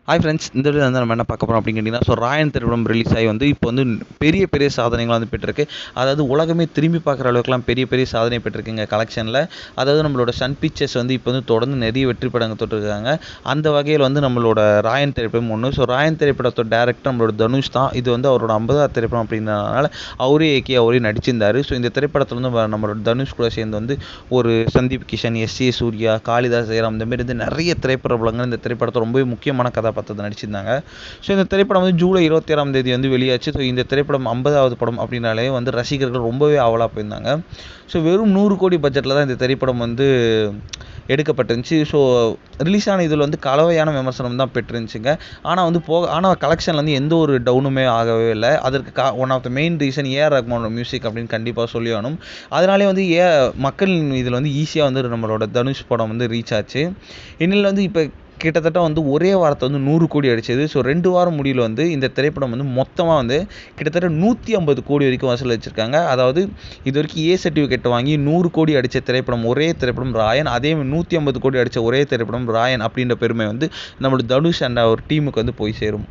Hi friends, இந்த வீடியோவில் வந்து நம்ம என்ன பார்க்க போகிறோம் அப்படின்னு கேட்டிங்கன்னா, ராயன் திரைப்படம் ரிலீஸ் ஆகி வந்து இப்போ வந்து பெரிய பெரிய சாதனைகள் வந்து பெற்றிருக்கு. அதாவது உலகமே திரும்பி பார்க்குற அளவுக்குலாம் பெரிய பெரிய சாதனை பெற்றிருக்குங்க கலெக்ஷனில். அதாவது நம்மளோட சன் பிக்சர்ஸ் வந்து இப்போ வந்து தொடர்ந்து நிறைய வெற்றி படங்கள் தொட்டிருக்காங்க. அந்த வகையில் வந்து நம்மளோட ராயன் திரைப்படம் ஒன்று. ராயன் திரைப்படத்தோட டேரக்டர் நம்மளோட தனுஷ் தான். இது வந்து அவரோட 50வது திரைப்படம் அப்படின்றதுனால அவரே இயக்கி அவரே நடிச்சிருந்தார். இந்த திரைப்படத்தில் வந்து நம்மளோட தனுஷ் கூட சேர்ந்து வந்து ஒரு சந்தீப் கிஷன், எஸ்.ஏ. சூர்யா, காளிதாஸ் ஜெயராம் இந்த மாதிரி வந்து நிறைய திரைப்பட பிரபலங்கள் இந்த திரைப்படத்தை ரொம்பவே முக்கியமான கதாபாத்திரத்தை நடிச்சிருந்தாங்க. இந்த திரைப்படம் வந்து ஜூலை 27ஆம் தேதி வந்து வெளியாச்சு. இந்த திரைப்படம் 50வது படம் அப்படின்னாலே வந்து ரசிகர்கள் ரொம்பவே ஆவலாக போயிருந்தாங்க. வெறும் 100 கோடி பட்ஜெட்டில் தான் இந்த திரைப்படம் வந்து எடுக்கப்பட்டிருந்துச்சு. ரிலீஸ் ஆன இதில் வந்து கலவையான விமர்சனம் தான் பெற்றிருந்துச்சுங்க. ஆனால் கலெக்ஷனில் வந்து எந்த ஒரு டவுனுமே ஆகவே இல்லை. அதற்கு one of the main reason AR ரஹ்மானோட மியூசிக் அப்படின்னு கண்டிப்பாக சொல்லி ஆகணும். அதனாலே வந்து மக்கள் இதில் வந்து ஈஸியாக வந்து நம்மளோட தனுஷ் படம் வந்து ரீச் ஆச்சு. இன்னில் வந்து இப்போ கிட்டத்தட்ட வந்து ஒரே வாரத்தை வந்து 100 கோடி அடிச்சது. 2 வாரம் முடிவில் வந்து இந்த திரைப்படம் வந்து மொத்தமாக வந்து கிட்டத்தட்ட 150 கோடி வரைக்கும் வசூல் வச்சுருக்காங்க. அதாவது இது வரைக்கும் ஏ சர்டிஃபிகேட் வாங்கி 100 கோடி அடித்த திரைப்படம் ஒரே திரைப்படம் ராயன். அதே 150 கோடி அடித்த ஒரே திரைப்படம் ராயன் அப்படின்ற பெருமை வந்து நம்மளோட தனுஷ் அண்ட் அவர் டீமுக்கு வந்து போய் சேரும்.